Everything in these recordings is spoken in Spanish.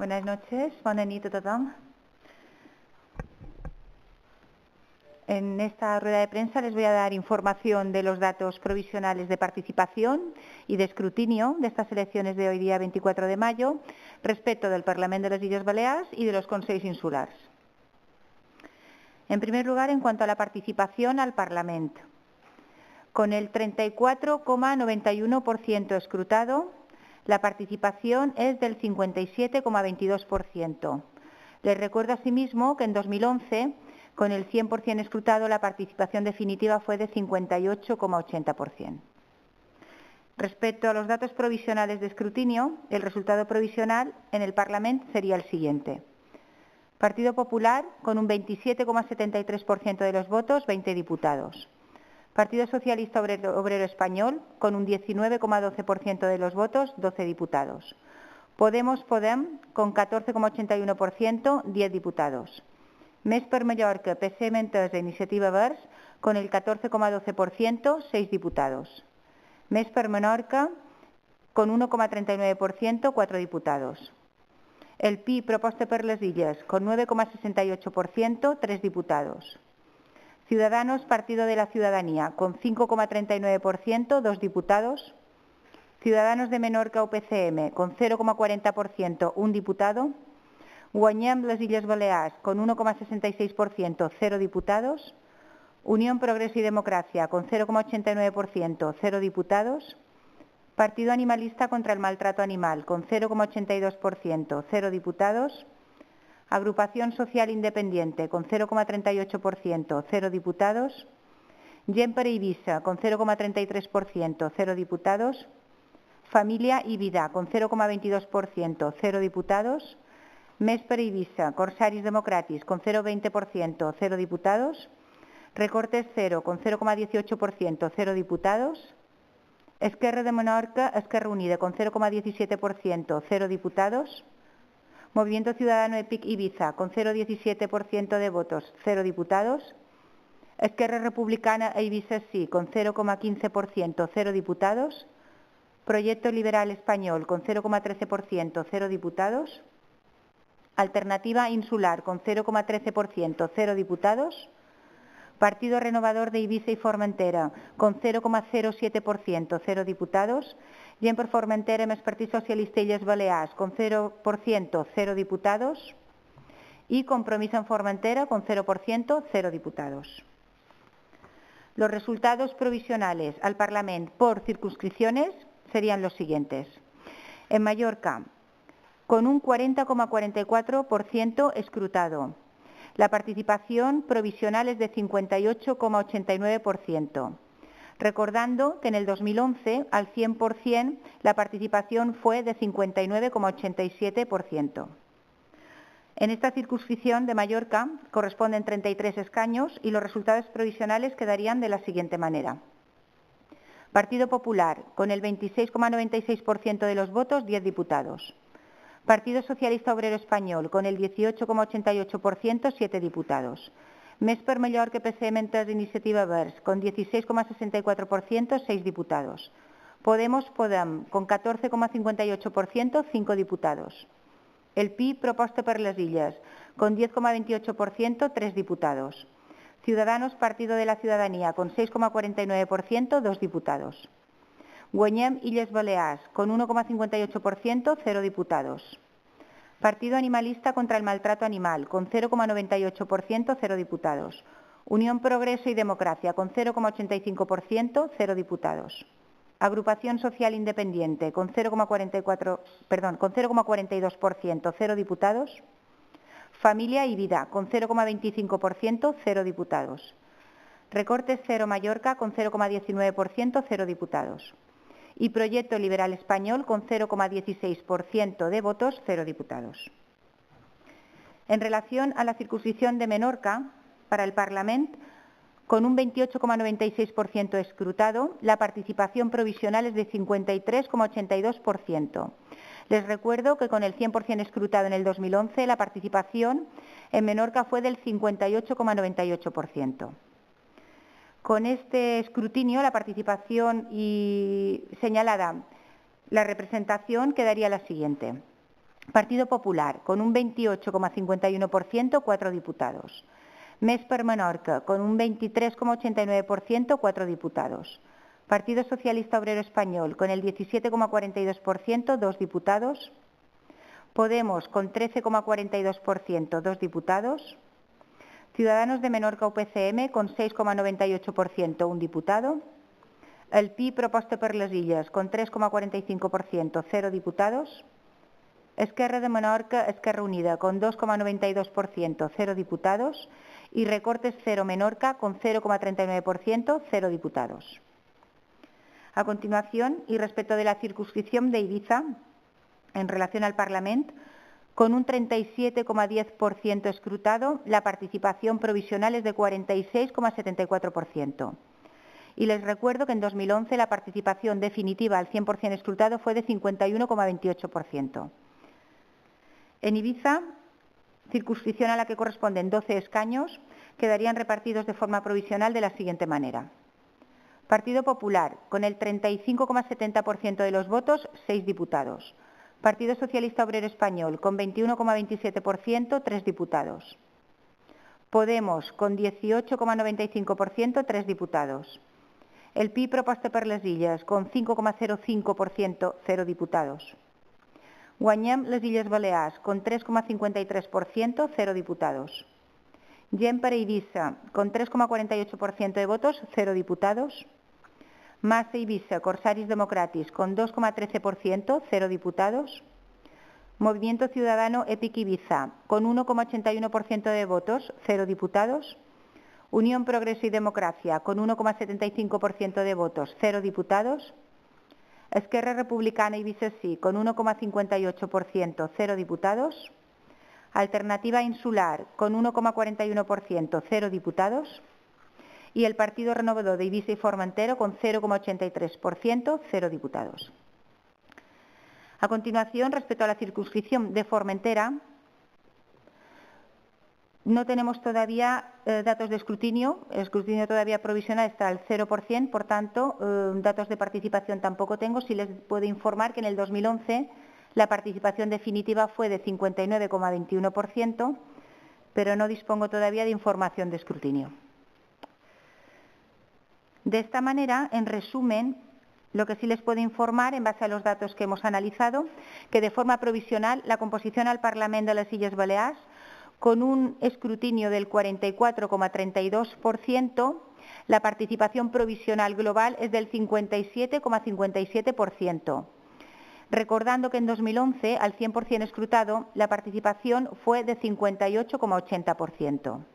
Buenas noches, bona nit a tothom. En esta rueda de prensa les voy a dar información de los datos provisionales de participación y de escrutinio de estas elecciones de hoy día 24 de mayo respecto del Parlamento de las Illes Balears y de los Consells Insulars. En primer lugar, en cuanto a la participación al Parlamento, con el 34,91% escrutado, la participación es del 57,22%. Les recuerdo asimismo que en 2011, con el 100% escrutado, la participación definitiva fue de 58,80%. Respecto a los datos provisionales de escrutinio, el resultado provisional en el Parlamento sería el siguiente. Partido Popular, con un 27,73% de los votos, 20 diputados. Partido Socialista Obrero Español, con un 19,12% de los votos, 12 diputados. Podem, con 14,81%, 10 diputados. Més per Mallorca, PSM Entesa, Iniciativa Verds, con el 14,12%, 6 diputados. Més per Menorca, con 1,39%, 4 diputados. El PI, Proposta per les Illes, con 9,68%, 3 diputados. Ciudadanos, Partido de la Ciudadanía, con 5,39%, 2 diputados. Ciudadanos de Menorca, UPCM, con 0,40%, 1 diputado. Guanyem les Illes Balears, con 1,66%, 0 diputados. Unión Progreso y Democracia, con 0,89%, 0 diputados. Partido Animalista contra el Maltrato Animal, con 0,82%, 0 diputados. Agrupación Social Independiente, con 0,38%, 0 diputados. Gent per Eivissa, con 0,33%, 0 diputados. Familia y Vida, con 0,22%, 0 diputados. Més per Eivissa, Corsaris Democratis, con 0,20%, 0 diputados. Recortes Cero, con 0,18%, 0 diputados. Esquerra de Menorca, Esquerra Unida, con 0,17%, 0 diputados. Movimiento Ciudadano EPIC Ibiza, con 0,17% de votos, 0 diputados. Esquerra Republicana e Ibiza Sí, con 0,15%, 0 diputados. Proyecto Liberal Español, con 0,13%, 0 diputados. Alternativa Insular, con 0,13%, 0 diputados. Partido Renovador de Ibiza y Formentera, con 0,07%, 0 diputados. Gent per Formentera més Partit Socialista Illes Balears, con 0%, 0 diputados. Y Compromís en Formentera, con 0%, 0 diputados. Los resultados provisionales al Parlamento por circunscripciones serían los siguientes. En Mallorca, con un 40,44% escrutado. La participación provisional es de 58,89%. Recordando que en el 2011, al 100%, la participación fue de 59,87%. En esta circunscripción de Mallorca corresponden 33 escaños y los resultados provisionales quedarían de la siguiente manera. Partido Popular, con el 26,96% de los votos, 10 diputados. Partido Socialista Obrero Español, con el 18,88%, 7 diputados. Més per Mallorca, PSM Entesa, Iniciativa Verds, con 16,64%, 6 diputados. Podem, con 14,58%, 5 diputados. El PI, Proposta per les Illes, con 10,28%, 3 diputados. Ciudadanos, Partido de la Ciudadanía, con 6,49%, 2 diputados. Guanyem Illes Balears, con 1,58%, 0 diputados. Partido Animalista contra el Maltrato Animal, con 0,98%, 0 diputados. Unión Progreso y Democracia, con 0,85%, 0 diputados. Agrupación Social Independiente, con 0,42%, 0 diputados. Familia y Vida, con 0,25%, 0 diputados. Recortes Cero Mallorca, con 0,19%, 0 diputados. Y Proyecto Liberal Español, con 0,16% de votos, 0 diputados. En relación a la circunscripción de Menorca, para el Parlamento, con un 28,96% escrutado, la participación provisional es de 53,82%. Les recuerdo que con el 100% escrutado en el 2011, la participación en Menorca fue del 58,98%. Con este escrutinio, la participación y señalada la representación quedaría la siguiente. Partido Popular, con un 28,51%, 4 diputados. Més per Menorca, con un 23,89%, 4 diputados. Partido Socialista Obrero Español, con el 17,42%, 2 diputados. Podemos, con 13,42%, 2 diputados. Ciudadanos de Menorca UPCM, con 6,98%, 1 diputado. El PI Proposta per les Illes, con 3,45%, 0 diputados. Esquerra de Menorca, Esquerra Unida, con 2,92%, 0 diputados. Y Recortes Cero Menorca, con 0,39%, 0 diputados. A continuación, y respecto de la circunscripción de Ibiza, en relación al Parlamento, con un 37,10% escrutado, la participación provisional es de 46,74%. Y les recuerdo que en 2011 la participación definitiva al 100% escrutado fue de 51,28%. En Ibiza, circunscripción a la que corresponden 12 escaños, quedarían repartidos de forma provisional de la siguiente manera. Partido Popular, con el 35,70% de los votos, 6 diputados. Partido Socialista Obrero Español, con 21,27%, 3 diputados. Podemos, con 18,95%, 3 diputados. El PI Proposta per les Illes, con 5,05%, 0 diputados. Guanyem les Illes Balears, con 3,53%, 0 diputados. Gent per Eivissa, con 3,48% de votos, 0 diputados. Mas Eivissa, Corsaris Democratis, con 2,13%, 0 diputados. Movimiento Ciudadano EPIC Ibiza, con 1,81% de votos, 0 diputados. Unión Progreso y Democracia, con 1,75% de votos, 0 diputados. Esquerra Republicana Ibiza Sí, con 1,58%, 0 diputados. Alternativa Insular, con 1,41%, 0 diputados. Y el Partido Renovador de Ibiza y Formentera, con 0,83%, 0 diputados. A continuación, respecto a la circunscripción de Formentera, no tenemos todavía datos de escrutinio. El escrutinio todavía provisional está al 0%, por tanto, datos de participación tampoco tengo. Sí les puedo informar que en el 2011 la participación definitiva fue de 59,21%, pero no dispongo todavía de información de escrutinio. De esta manera, en resumen, lo que sí les puedo informar, en base a los datos que hemos analizado, que de forma provisional la composición al Parlamento de las Illes Balears, con un escrutinio del 44,32%, la participación provisional global es del 57,57%. Recordando que en 2011, al 100% escrutado, la participación fue de 58,80%.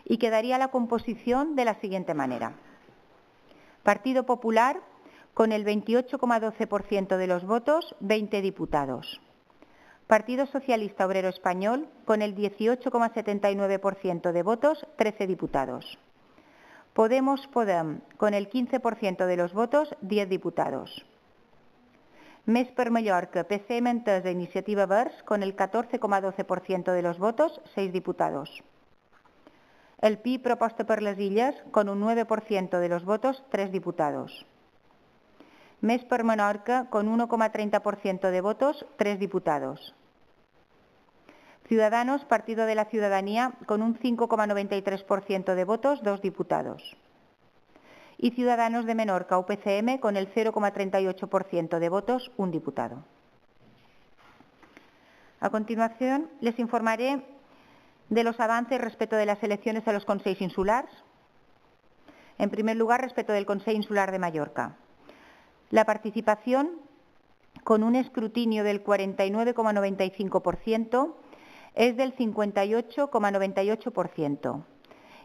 Y quedaría la composición de la siguiente manera. Partido Popular, con el 28,12% de los votos, 20 diputados. Partido Socialista Obrero Español, con el 18,79% de votos, 13 diputados. Podemos, con el 15% de los votos, 10 diputados. Més per Mallorca, PSM Entesa, Iniciativa Verds, con el 14,12% de los votos, 6 diputados. El PI Proposta per les Illes, con un 9% de los votos, 3 diputados. Més per Menorca, con 1,30% de votos, 3 diputados. Ciudadanos, Partido de la Ciudadanía, con un 5,93% de votos, 2 diputados. Y Ciudadanos de Menorca, UPCM, con el 0,38% de votos, 1 diputado. A continuación, les informaré de los avances respecto de las elecciones a los Consells Insulars. En primer lugar, respecto del Consell Insular de Mallorca. La participación, con un escrutinio del 49,95%, es del 58,98%.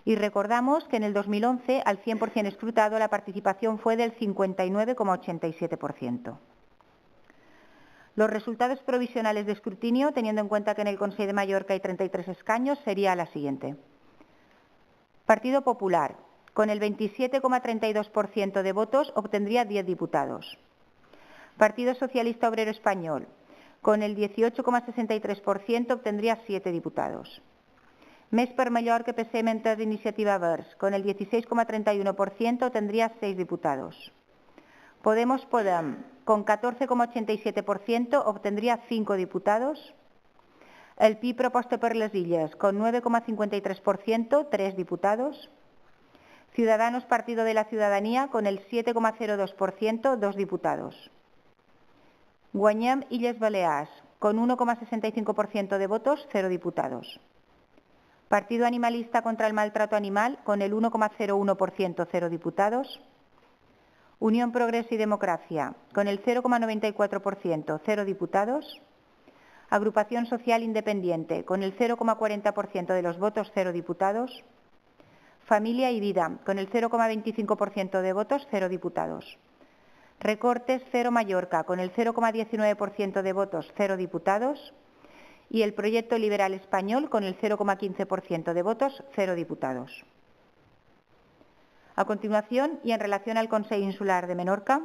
Y recordamos que en el 2011, al 100% escrutado, la participación fue del 59,87%. Los resultados provisionales de escrutinio, teniendo en cuenta que en el Consell de Mallorca hay 33 escaños, sería la siguiente. Partido Popular, con el 27,32% de votos, obtendría 10 diputados. Partido Socialista Obrero Español, con el 18,63%, obtendría 7 diputados. Més per Mallorca, PSM Entesa, Iniciativa Verds, con el 16,31%, obtendría 6 diputados. Podem, con 14,87%, obtendría 5 diputados. El PI propuesto per les Illes, con 9,53%, 3 diputados. Ciudadanos Partido de la Ciudadanía, con el 7,02%, 2 diputados. Guanyem Illes Balears, con 1,65% de votos, 0 diputados. Partido Animalista contra el Maltrato Animal, con el 1,01%, 0 diputados. Unión Progreso y Democracia, con el 0,94%, 0 diputados. Agrupación Social Independiente, con el 0,40% de los votos, 0 diputados. Familia y Vida, con el 0,25% de votos, 0 diputados. Recortes, 0 Mallorca, con el 0,19% de votos, 0 diputados. Y el Proyecto Liberal Español, con el 0,15% de votos, 0 diputados. A continuación, y en relación al Consell Insular de Menorca,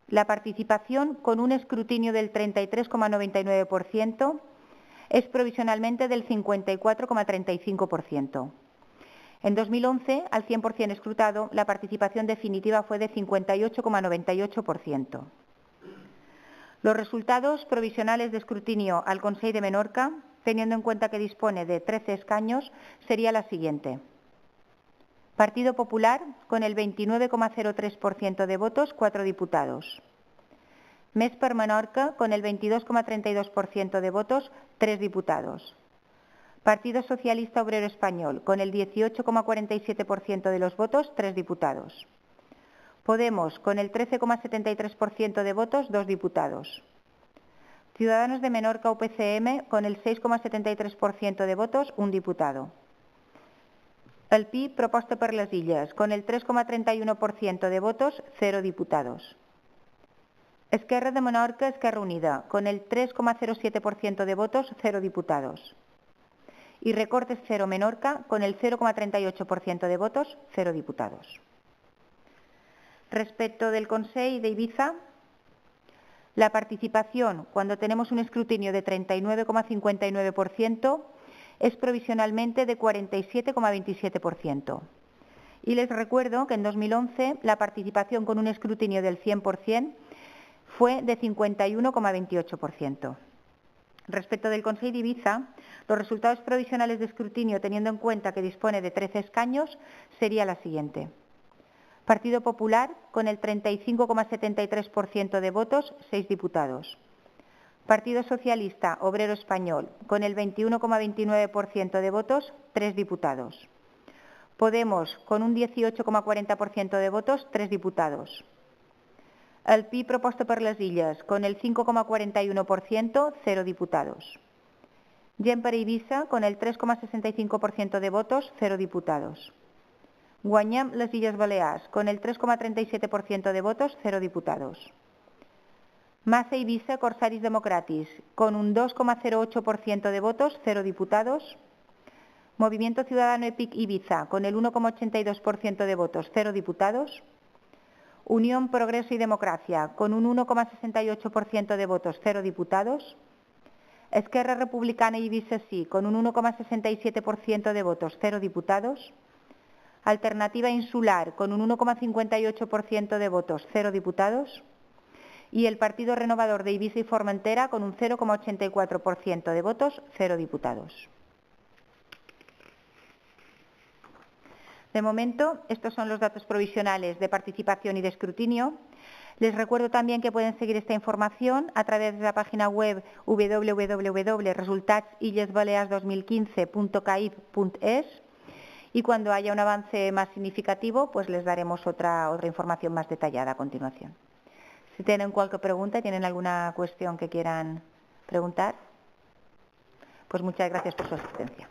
la participación con un escrutinio del 33,99% es provisionalmente del 54,35%. En 2011, al 100% escrutado, la participación definitiva fue de 58,98%. Los resultados provisionales de escrutinio al Consell de Menorca, teniendo en cuenta que dispone de 13 escaños, sería la siguiente. Partido Popular, con el 29,03% de votos, 4 diputados. Més per Menorca, con el 22,32% de votos, 3 diputados. Partido Socialista Obrero Español, con el 18,47% de los votos, 3 diputados. Podemos, con el 13,73% de votos, 2 diputados. Ciudadanos de Menorca UPCM, con el 6,73% de votos, 1 diputado. El PI propuesto per les Illes, con el 3,31% de votos, 0 diputados. Esquerra de Menorca, Esquerra Unida, con el 3,07% de votos, 0 diputados. Y Recortes Cero Menorca, con el 0,38% de votos, 0 diputados. Respecto del Consell de Ibiza, la participación, cuando tenemos un escrutinio de 39,59%, es provisionalmente de 47,27%. Y les recuerdo que en 2011 la participación con un escrutinio del 100% fue de 51,28%. Respecto del Consell de Ibiza, los resultados provisionales de escrutinio, teniendo en cuenta que dispone de 13 escaños, sería la siguiente. Partido Popular, con el 35,73% de votos, 6 diputados. Partido Socialista Obrero Español, con el 21,29% de votos, 3 diputados. Podemos, con un 18,40% de votos, 3 diputados. El PI propuesto per les Illes, con el 5,41%, 0 diputados. Gent per Eivissa, con el 3,65% de votos, 0 diputados. Guanyem les Illes Balears, con el 3,37% de votos, 0 diputados. Massa Eivissa Corsaris Democratis, con un 2,08% de votos, 0 diputados. Movimiento Ciudadano EPIC Ibiza, con el 1,82% de votos, 0 diputados. Unión Progreso y Democracia, con un 1,68% de votos, 0 diputados. Esquerra Republicana Eivissa Sí, con un 1,67% de votos, 0 diputados. Alternativa Insular, con un 1,58% de votos, 0 diputados. Y el Partido Renovador de Eivissa y Formentera, con un 0,84% de votos, 0 diputados. De momento, estos son los datos provisionales de participación y de escrutinio. Les recuerdo también que pueden seguir esta información a través de la página web www.resultatsillesbalears2015.caib.es y cuando haya un avance más significativo, pues les daremos otra información más detallada a continuación. Si tienen cualquier pregunta, tienen alguna cuestión que quieran preguntar, pues muchas gracias por su asistencia.